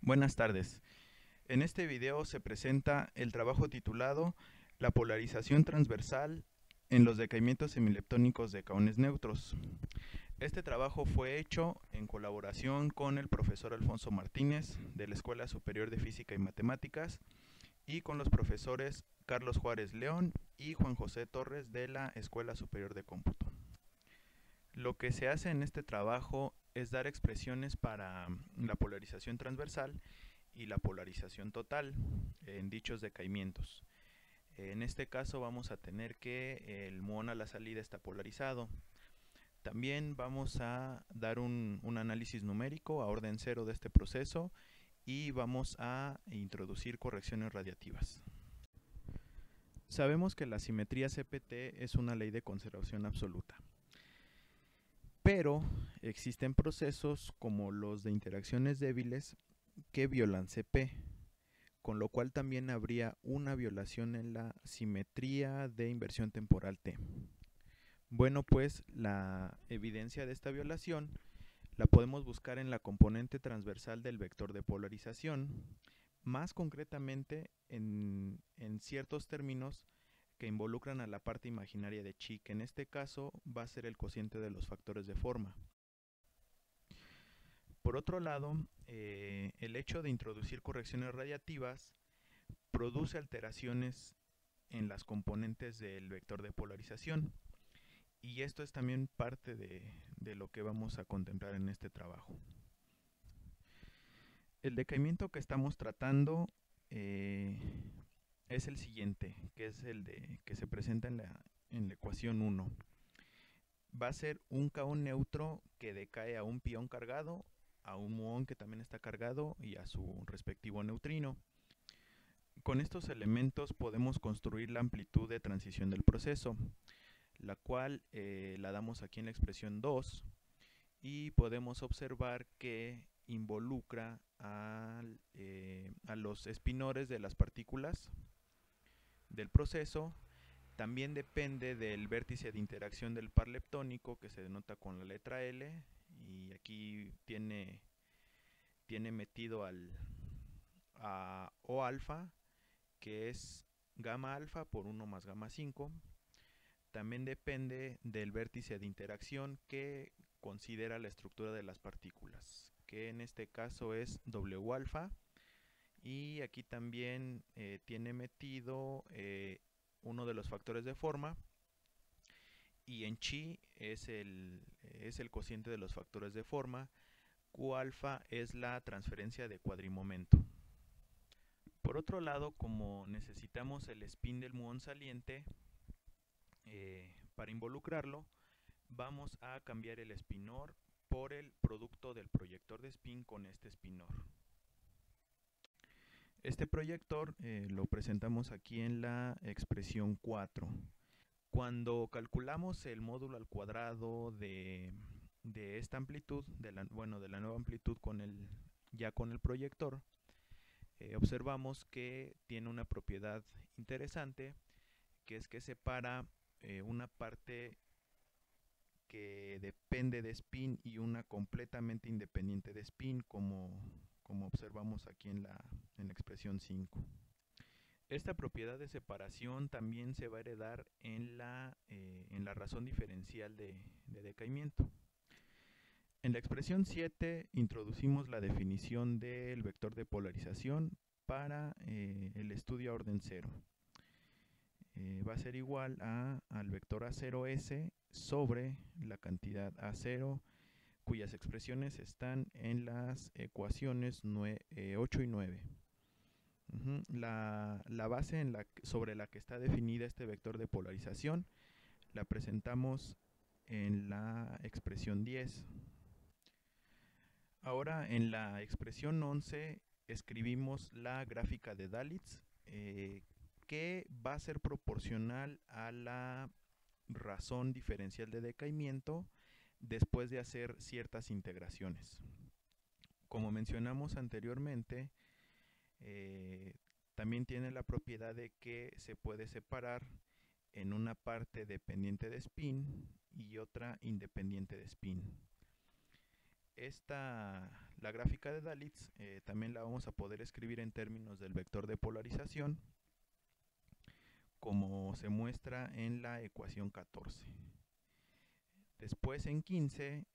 Buenas tardes. En este video se presenta el trabajo titulado La polarización transversal en los decaimientos semileptónicos de kaones neutros. Este trabajo fue hecho en colaboración con el profesor Alfonso Martínez de la Escuela Superior de Física y Matemáticas y con los profesores Carlos Juárez León y Juan José Torres de la Escuela Superior de Cómputo. Lo que se hace en este trabajo es dar expresiones para la polarización transversal y la polarización total en dichos decaimientos. En este caso vamos a tener que el muón a la salida está polarizado. También vamos a dar un análisis numérico a orden cero de este proceso y vamos a introducir correcciones radiativas. Sabemos que la simetría CPT es una ley de conservación absoluta, pero existen procesos como los de interacciones débiles que violan CP, con lo cual también habría una violación en la simetría de inversión temporal T. Bueno, pues la evidencia de esta violación la podemos buscar en la componente transversal del vector de polarización, más concretamente en ciertos términos que involucran a la parte imaginaria de chi, que en este caso va a ser el cociente de los factores de forma. Por otro lado, el hecho de introducir correcciones radiativas produce alteraciones en las componentes del vector de polarización, y esto es también parte de lo que vamos a contemplar en este trabajo. El decaimiento que estamos tratando es el siguiente, que es el que se presenta en la ecuación 1. Va a ser un kaon neutro que decae a un pión cargado, a un muón que también está cargado y a su respectivo neutrino. Con estos elementos podemos construir la amplitud de transición del proceso, la cual la damos aquí en la expresión 2, y podemos observar que involucra a los espinores de las partículas del proceso. También depende del vértice de interacción del par leptónico, que se denota con la letra L, y aquí tiene metido a O alfa, que es gamma alfa por 1 más gamma 5. También depende del vértice de interacción que considera la estructura de las partículas, que en este caso es W alfa, y aquí también tiene metido uno de los factores de forma, y en chi es el cociente de los factores de forma. Q alfa es la transferencia de cuadrimomento. Por otro lado, como necesitamos el spin del muón saliente, para involucrarlo, vamos a cambiar el espinor por el producto del proyector de spin con este espinor. Este proyector lo presentamos aquí en la expresión 4. Cuando calculamos el módulo al cuadrado de esta amplitud, de la nueva amplitud ya con el proyector, observamos que tiene una propiedad interesante, que es que separa una parte que depende de spin y una completamente independiente de spin, como observamos aquí en la expresión 5. Esta propiedad de separación también se va a heredar en la razón diferencial de decaimiento. En la expresión 7 introducimos la definición del vector de polarización para el estudio a orden cero. Va a ser igual al vector A0S sobre la cantidad A0, cuyas expresiones están en las ecuaciones 8 y 9. La base sobre la que está definida este vector de polarización la presentamos en la expresión 10. Ahora en la expresión 11 escribimos la gráfica de Dalitz, que va a ser proporcional a la razón diferencial de decaimiento después de hacer ciertas integraciones. Como mencionamos anteriormente, también tiene la propiedad de que se puede separar en una parte dependiente de spin y otra independiente de spin. La gráfica de Dalitz también la vamos a poder escribir en términos del vector de polarización, como se muestra en la ecuación 14. Después en 15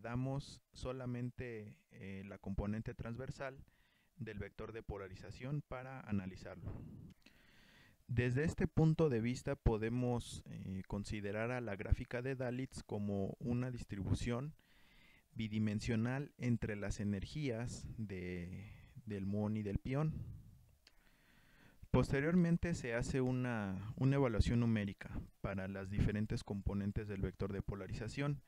damos solamente la componente transversal del vector de polarización para analizarlo. Desde este punto de vista podemos considerar a la gráfica de Dalitz como una distribución bidimensional entre las energías del muón y del pión. Posteriormente se hace una evaluación numérica para las diferentes componentes del vector de polarización.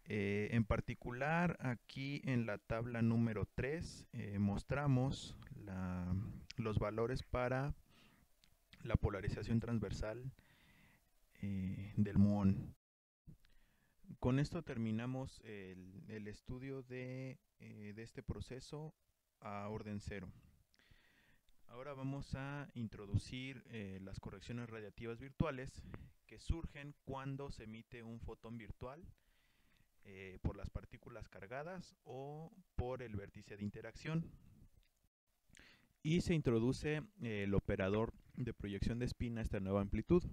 En particular, aquí en la tabla número 3 mostramos los valores para la polarización transversal del muón. Con esto terminamos el estudio de este proceso a orden cero. Ahora vamos a introducir las correcciones radiativas virtuales que surgen cuando se emite un fotón virtual por las partículas cargadas o por el vértice de interacción. Y se introduce el operador de proyección de spin a esta nueva amplitud,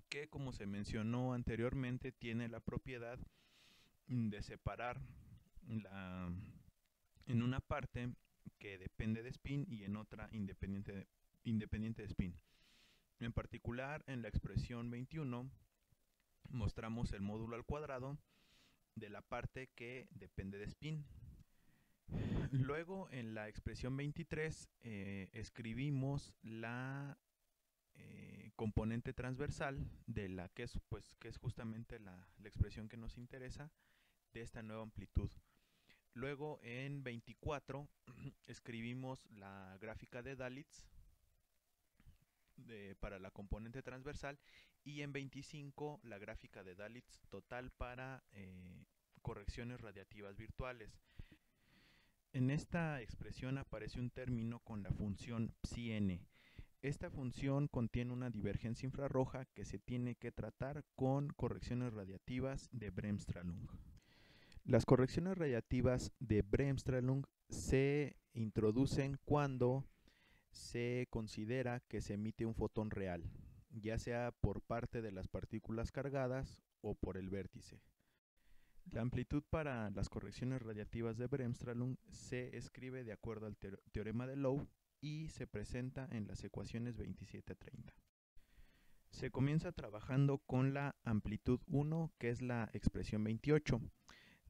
que, como se mencionó anteriormente, tiene la propiedad de separar en una parte que depende de spin y en otra independiente de spin. En particular, en la expresión 21 mostramos el módulo al cuadrado de la parte que depende de spin. Luego, en la expresión 23 escribimos la componente transversal de la que es justamente la expresión que nos interesa de esta nueva amplitud. Luego en 24 escribimos la gráfica de Dalitz para la componente transversal y en 25 la gráfica de Dalitz total para correcciones radiativas virtuales. En esta expresión aparece un término con la función psi-n. Esta función contiene una divergencia infrarroja que se tiene que tratar con correcciones radiativas de Bremsstrahlung. Las correcciones radiativas de Bremsstrahlung se introducen cuando se considera que se emite un fotón real, ya sea por parte de las partículas cargadas o por el vértice. La amplitud para las correcciones radiativas de Bremsstrahlung se escribe de acuerdo al teorema de Lowe y se presenta en las ecuaciones 27 a 30. Se comienza trabajando con la amplitud 1, que es la expresión 28.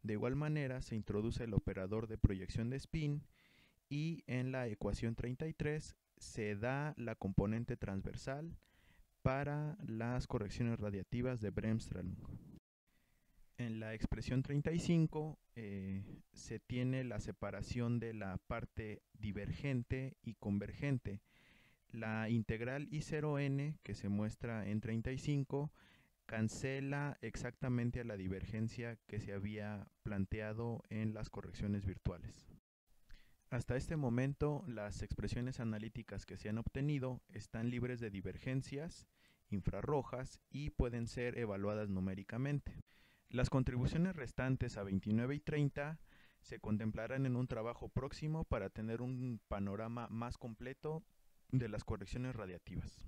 De igual manera se introduce el operador de proyección de spin y en la ecuación 33 se da la componente transversal para las correcciones radiativas de Bremsstrahlung. En la expresión 35 se tiene la separación de la parte divergente y convergente. La integral I0n, que se muestra en 35, cancela exactamente a la divergencia que se había planteado en las correcciones virtuales. Hasta este momento, las expresiones analíticas que se han obtenido están libres de divergencias infrarrojas y pueden ser evaluadas numéricamente. Las contribuciones restantes a 29 y 30 se contemplarán en un trabajo próximo para tener un panorama más completo de las correcciones radiativas.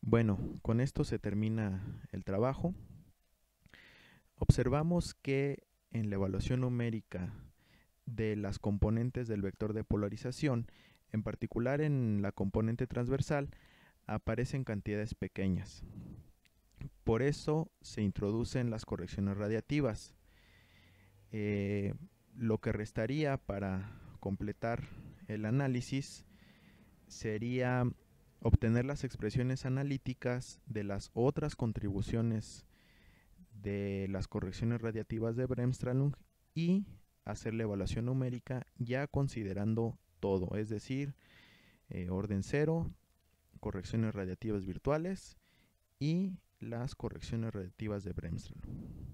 Bueno, con esto se termina el trabajo. Observamos que en la evaluación numérica de las componentes del vector de polarización, en particular en la componente transversal, aparecen cantidades pequeñas. Por eso se introducen las correcciones radiativas. Lo que restaría para completar el análisis sería obtener las expresiones analíticas de las otras contribuciones de las correcciones radiativas de Bremsstrahlung y hacer la evaluación numérica ya considerando todo, es decir, orden cero, correcciones radiativas virtuales y las correcciones radiativas de Bremsstrahlung.